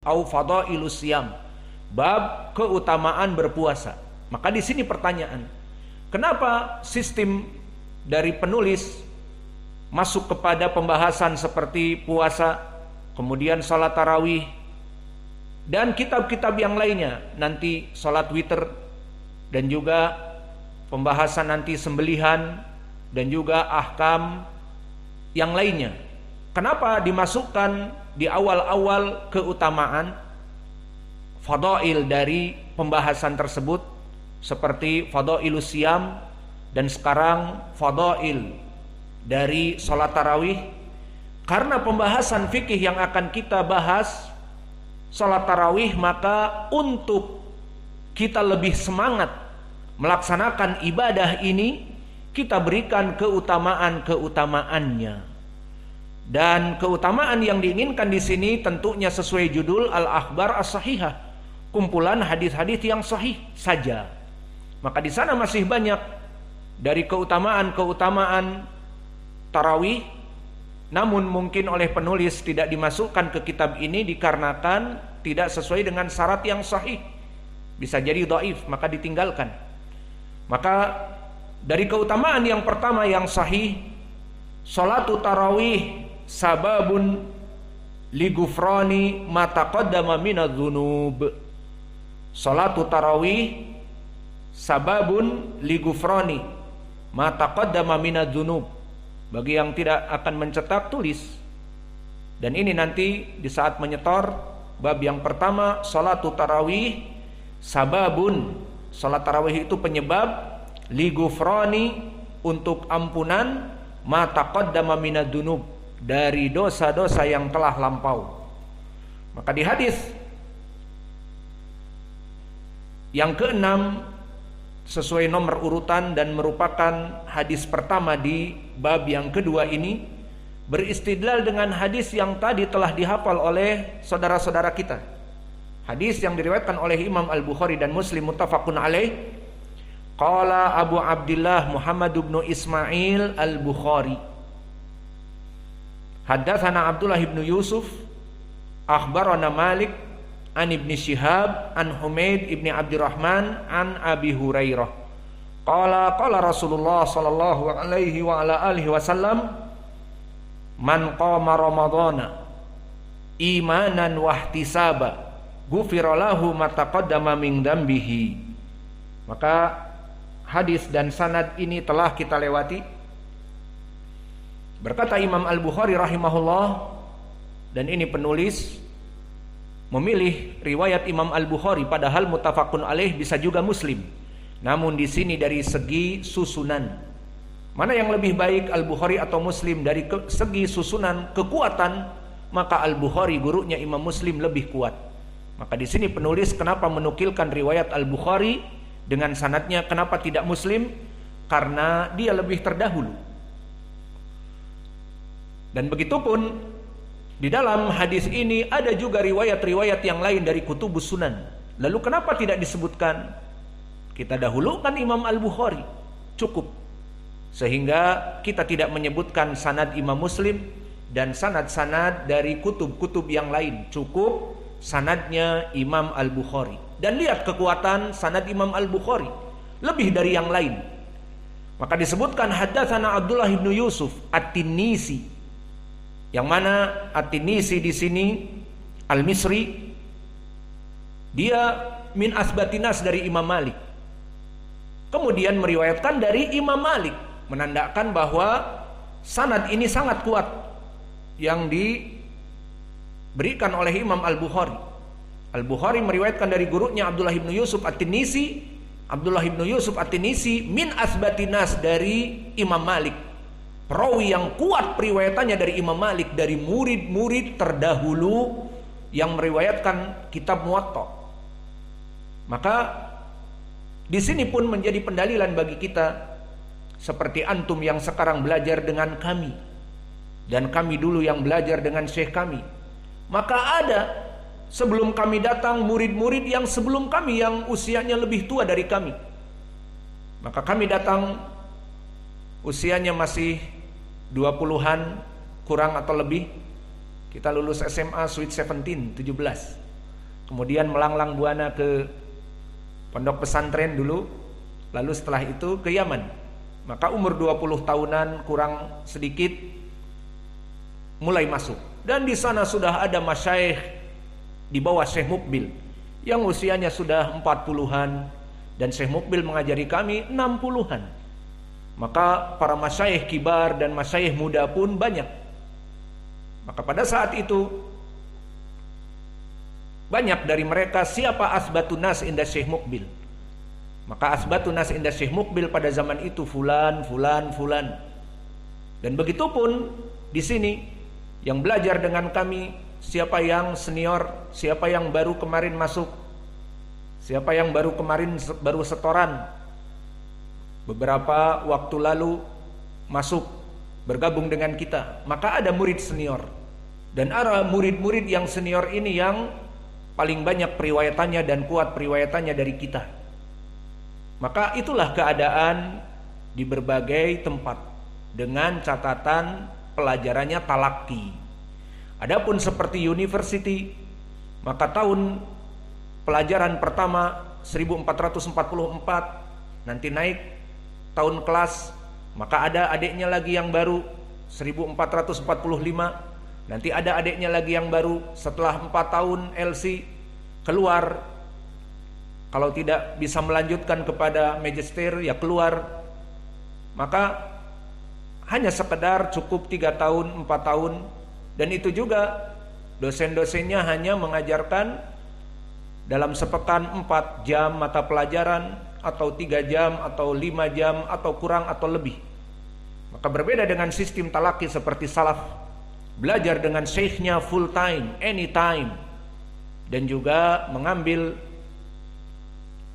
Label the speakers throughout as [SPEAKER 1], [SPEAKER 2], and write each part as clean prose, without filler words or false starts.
[SPEAKER 1] au fadailus siyam, bab keutamaan berpuasa. Maka di sini pertanyaan, kenapa sistem dari penulis masuk kepada pembahasan seperti puasa, kemudian salat tarawih, dan kitab-kitab yang lainnya, nanti salat witir, dan juga pembahasan nanti sembelihan, dan juga ahkam yang lainnya. Kenapa dimasukkan di awal-awal keutamaan fadail dari pembahasan tersebut, seperti fadailus siyam, dan sekarang fadail dari salat tarawih? Karena pembahasan fikih yang akan kita bahas salat tarawih, maka untuk kita lebih semangat melaksanakan ibadah ini, kita berikan keutamaan-keutamaannya. Dan keutamaan yang diinginkan di sini tentunya sesuai judul Al-Akhbar As-Sahihah, kumpulan hadis-hadis yang sahih saja. Maka di sana masih banyak dari keutamaan-keutamaan tarawih, namun mungkin oleh penulis tidak dimasukkan ke kitab ini dikarenakan tidak sesuai dengan syarat yang sahih. Bisa jadi dhaif, maka ditinggalkan. Maka dari keutamaan yang pertama yang sahih, salatu tarawih sababun ligufrani ma taqaddama minadz-dzunub. Salatu tarawih sababun ligufrani ma taqaddama minadz-dzunub. Bagi yang tidak akan mencetak, tulis. Dan ini nanti di saat menyetor, bab yang pertama, salatu tarawih sababun, salat tarawih itu penyebab, ligufrani, untuk ampunan, ma taqaddama minadz-dzunub, dari dosa-dosa yang telah lampau. Maka di hadis yang keenam sesuai nomor urutan dan merupakan hadis pertama di bab yang kedua ini, beristidlal dengan hadis yang tadi telah dihafal oleh saudara-saudara kita. Hadis yang diriwayatkan oleh Imam Al-Bukhari dan Muslim muttafaqun alaih. Qala Abu Abdullah Muhammad bin Ismail Al-Bukhari, haddatsana Abdullah bin Yusuf, akhbarana Malik an Ibn Shihab an Humaid ibn Abdurrahman an Abi Hurairah. Qala Rasulullah sallallahu alaihi wa ala alihi wasallam, man qama ramadhana imanan wa ihtisaba ghufira lahu ma taqaddama min dambihi. Maka hadis dan sanad ini telah kita lewati. Berkata Imam Al-Bukhari rahimahullah, dan ini penulis memilih riwayat Imam Al-Bukhari, padahal muttafaqun alaih bisa juga Muslim. Namun di sini dari segi susunan, mana yang lebih baik, Al-Bukhari atau Muslim? Dari segi susunan kekuatan, maka Al-Bukhari gurunya Imam Muslim lebih kuat. Maka di sini penulis kenapa menukilkan riwayat Al-Bukhari dengan sanadnya, kenapa tidak Muslim? Karena dia lebih terdahulu. Dan begitupun di dalam hadis ini ada juga riwayat-riwayat yang lain dari kutubus sunan. Lalu kenapa tidak disebutkan? Kita dahulukan Imam Al-Bukhari, cukup. Sehingga kita tidak menyebutkan sanad Imam Muslim dan sanad-sanad dari kutub-kutub yang lain. Cukup sanadnya Imam Al-Bukhari. Dan lihat kekuatan sanad Imam Al-Bukhari, lebih dari yang lain. Maka disebutkan haddatsana Abdullah bin Yusuf At-Tinnisi, yang mana At-Tinnisi di sini Al-Misri, dia min asbatinas dari Imam Malik. Kemudian meriwayatkan dari Imam Malik, menandakan bahwa sanad ini sangat kuat yang diberikan oleh Imam Al-Bukhari. Al-Bukhari meriwayatkan dari gurunya Abdullah bin Yusuf At-Tinnisi. Abdullah bin Yusuf At-Tinnisi min asbatinas dari Imam Malik, perawi yang kuat periwayatannya dari Imam Malik, dari murid-murid terdahulu yang meriwayatkan kitab Muwatta. Maka di sini pun menjadi pendalilan bagi kita, seperti antum yang sekarang belajar dengan kami dan kami dulu yang belajar dengan syekh kami. Maka ada sebelum kami datang murid-murid yang sebelum kami yang usianya lebih tua dari kami. Maka kami datang usianya masih 20-an kurang atau lebih. Kita lulus SMA sweet 17, kemudian melanglang buana ke pondok pesantren dulu, lalu setelah itu ke Yaman. Maka umur 20 tahunan kurang sedikit mulai masuk. Dan di sana sudah ada masyayikh di bawah Syekh Mukbil yang usianya sudah 40-an, dan Syekh Mukbil mengajari kami 60-an. Maka para masyayikh kibar dan masyayikh muda pun banyak. Maka pada saat itu banyak dari mereka, siapa asbatun nas inda Syekh Mukbil? Maka asbatun nas inda Syekh Mukbil pada zaman itu fulan, fulan, fulan. Dan begitu pun di sini yang belajar dengan kami, siapa yang senior, siapa yang baru kemarin masuk, siapa yang baru kemarin baru setoran, beberapa waktu lalu masuk bergabung dengan kita. Maka ada murid senior, dan ada murid-murid yang senior ini yang paling banyak periwayatannya dan kuat periwayatannya dari kita. Maka itulah keadaan di berbagai tempat, dengan catatan pelajarannya talaki. Adapun seperti university, maka tahun pelajaran pertama 1444, nanti naik tahun kelas, maka ada adiknya lagi yang baru 1445, nanti ada adiknya lagi yang baru setelah 4 tahun LC keluar. Kalau tidak bisa melanjutkan kepada magister ya keluar. Maka hanya sekedar cukup 3 tahun, 4 tahun, dan itu juga dosen-dosennya hanya mengajarkan dalam sepekan 4 jam mata pelajaran, atau 3 jam, atau 5 jam, atau kurang atau lebih. Maka berbeda dengan sistem talaki seperti salaf, belajar dengan syekhnya full time, anytime, dan juga mengambil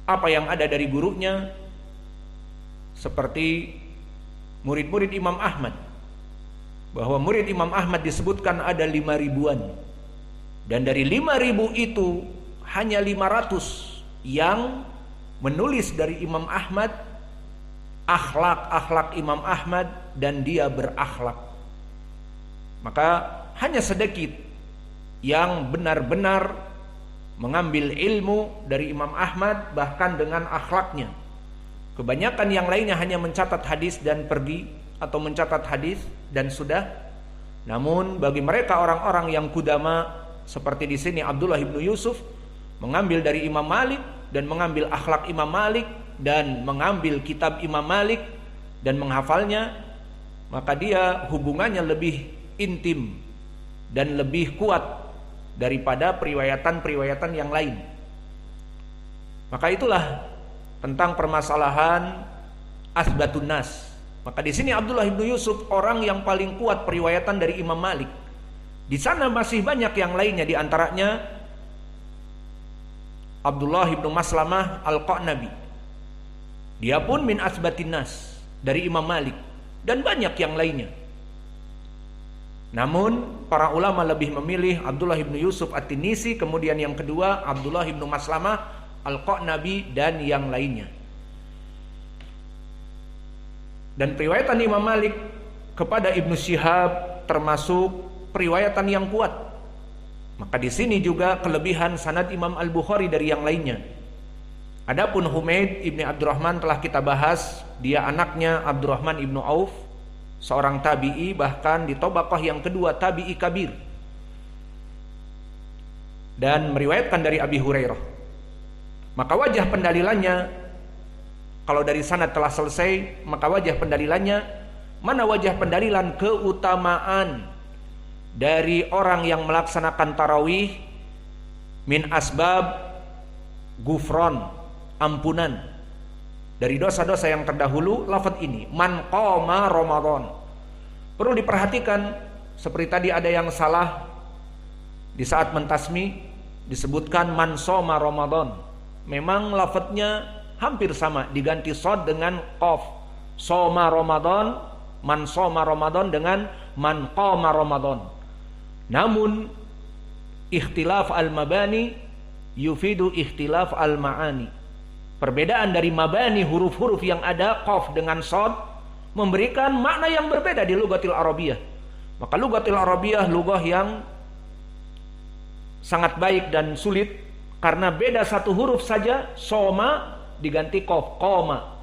[SPEAKER 1] apa yang ada dari gurunya, seperti murid-murid Imam Ahmad, bahwa murid Imam Ahmad disebutkan ada 5.000-an, dan dari 5.000 itu hanya 500 yang menulis dari Imam Ahmad akhlak Imam Ahmad dan dia berakhlak. Maka hanya sedikit yang benar-benar mengambil ilmu dari Imam Ahmad bahkan dengan akhlaknya. Kebanyakan yang lainnya hanya mencatat hadis dan pergi, atau mencatat hadis dan sudah. Namun bagi mereka orang-orang yang kudama seperti di sini Abdullah ibnu Yusuf mengambil dari Imam Malik dan mengambil akhlak Imam Malik dan mengambil kitab Imam Malik dan menghafalnya, maka dia hubungannya lebih intim dan lebih kuat daripada periwayatan-periwayatan yang lain. Maka itulah tentang permasalahan asbatun nas. Maka di sini Abdullah ibnu Yusuf orang yang paling kuat periwayatan dari Imam Malik. Di sana masih banyak yang lainnya, di antaranya Abdullah ibnu Maslamah al-Qa'nabi. Dia pun min asbatin nas dari Imam Malik, dan banyak yang lainnya. Namun para ulama lebih memilih Abdullah ibnu Yusuf at-Tinisi, kemudian yang kedua Abdullah ibnu Maslamah al-Qa'nabi dan yang lainnya. Dan periwayatan Imam Malik kepada Ibnu Syihab termasuk periwayatan yang kuat. Maka di sini juga kelebihan sanad Imam Al-Bukhari dari yang lainnya. Adapun Humaid ibni Abdurrahman telah kita bahas, dia anaknya Abdurrahman ibnu Auf, seorang tabi'i, bahkan di tobaqah yang kedua tabi'i kabir, dan meriwayatkan dari Abi Hurairah. Maka wajah pendalilannya, kalau dari sanad telah selesai, maka wajah pendalilannya, mana wajah pendalilan keutamaan dari orang yang melaksanakan tarawih min asbab gufron, ampunan dari dosa-dosa yang terdahulu. Lafaz ini man qama Ramadan perlu diperhatikan. Seperti tadi ada yang salah di saat mentasmi disebutkan man soma Ramadan. Memang lafadznya hampir sama, diganti shad dengan qaf. Soma Ramadan, man soma Ramadan dengan man qama Ramadan. Namun ikhtilaf al-mabani yufidu ikhtilaf al-ma'ani. Perbedaan dari mabani, huruf-huruf yang ada qaf dengan shad, memberikan makna yang berbeda di lugatil Arabiyah. Maka lugatil Arabiyah lugah yang sangat baik dan sulit, Karena beda satu huruf saja, soma diganti qaf, qoma,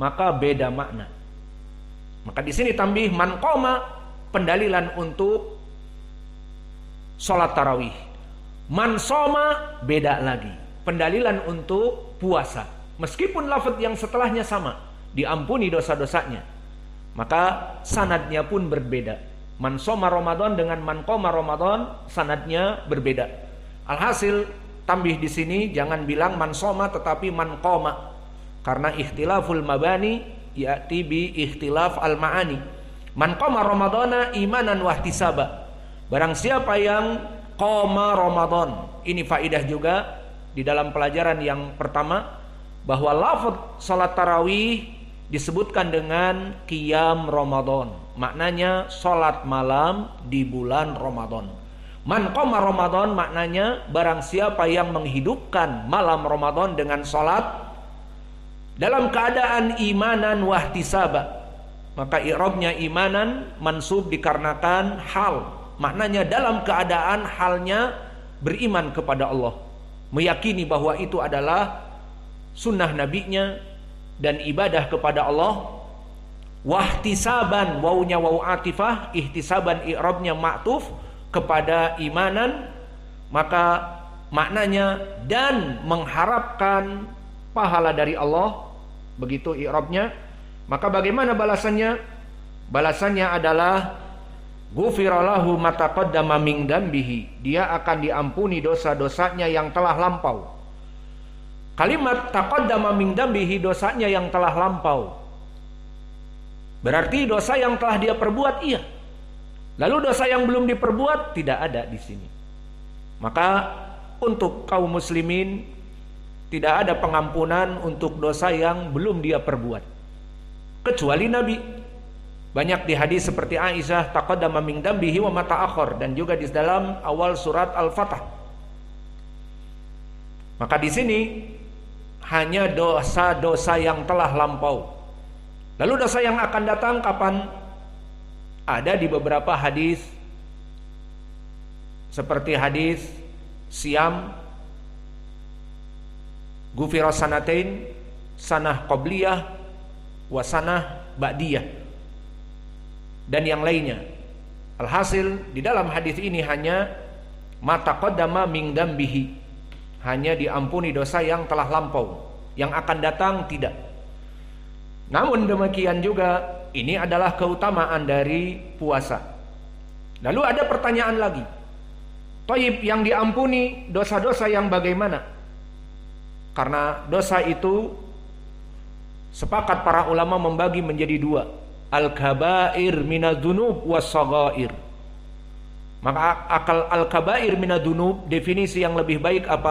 [SPEAKER 1] maka beda makna. Maka di sini tambih man qoma, pendalilan untuk sholat tarawih. Man soma beda lagi, pendalilan untuk puasa. Meskipun lafaz yang setelahnya sama, diampuni dosa-dosanya, maka sanadnya pun berbeda. Man soma Ramadan dengan man qoma Ramadan, sanadnya berbeda. Alhasil tambih di sini jangan bilang man soma tetapi man qoma, karena ikhtilaful mabani ya'ti bi ikhtilaf al ma'ani. Man qoma Ramadana imanan wahtisaba. Barang siapa yang qoma Ramadan, ini faidah juga di dalam pelajaran yang pertama, bahwa lafaz salat tarawih disebutkan dengan qiyam Ramadan, maknanya salat malam di bulan Ramadan. Man qoma Ramadan maknanya barang siapa yang menghidupkan malam Ramadan dengan salat dalam keadaan imanan wahtisaba, maka i'rabnya imanan mansub dikarenakan hal, maknanya dalam keadaan halnya beriman kepada Allah, meyakini bahwa itu adalah sunnah nabinya dan ibadah kepada Allah. Wahtisaban, wawunya waw atifah, ihtisaban i'rabnya ma'tuf kepada imanan, maka maknanya dan mengharapkan pahala dari Allah, begitu i'rabnya. Maka bagaimana balasannya? Balasannya adalah ghufira lahu ma taqaddama min dambihi, dia akan diampuni dosa-dosanya yang telah lampau. Kalimat taqaddama min dambihi, dosanya yang telah lampau, berarti dosa yang telah dia perbuat iya. Lalu dosa yang belum diperbuat tidak ada di sini. Maka untuk kaum muslimin tidak ada pengampunan untuk dosa yang belum dia perbuat, kecuali Nabi. Banyak di hadis seperti Aisyah, taqaddama min dambihi wa ma ta'akhkhar, dan juga di dalam awal surat Al-Fatah. Maka di sini hanya dosa-dosa yang telah lampau. Lalu dosa yang akan datang kapan? Ada di beberapa hadis, seperti hadis siam, ghufira sanatain, sanah qabliyah wa sanah ba'diyah, dan yang lainnya. Alhasil di dalam hadis ini hanya ma taqaddama min dambihi, hanya diampuni dosa yang telah lampau, yang akan datang tidak. Namun demikian juga ini adalah keutamaan dari puasa. Lalu ada pertanyaan lagi, thayyib, yang diampuni dosa-dosa yang bagaimana? Karena dosa itu sepakat para ulama membagi menjadi dua, al-kabair minadz-dzunub was-shaghair. Maka akal al-kabair minadz-dzunub, definisi yang lebih baik apa?